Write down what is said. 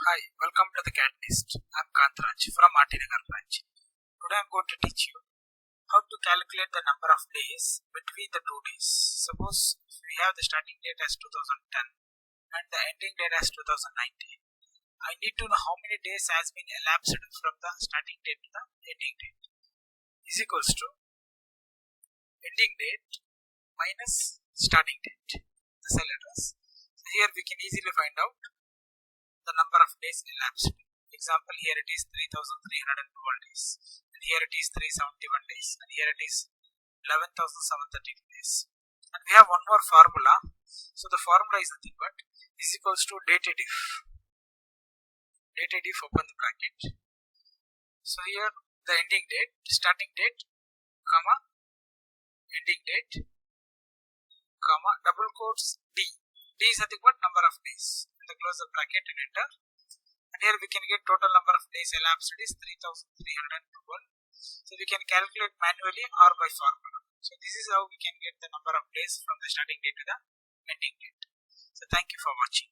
Hi, welcome to the CAD NEST. I'm KANTHARAJ from NAGAR branch. Today I'm going to teach you how to calculate the number of days between the 2 days. Suppose we have the starting date as 2010 and the ending date as 2019. I need to know how many days has been elapsed from the starting date to the ending date. Is equals to ending date minus starting date. The cell address. So here we can easily find out the number of days elapsed. Example, here it is 3312 days, and here it is 371 days, and here it is 11,732 days. And we have one more formula. So the formula is nothing but is equals to dated if open the bracket. So here the ending date, starting date, comma, ending date, comma, double quotes D. D is nothing but number of days. And the close the bracket and enter. And here we can get total number of days elapsed is 3,312. So we can calculate manually or by formula. So this is how we can get the number of days from the starting date to the ending date. So thank you for watching.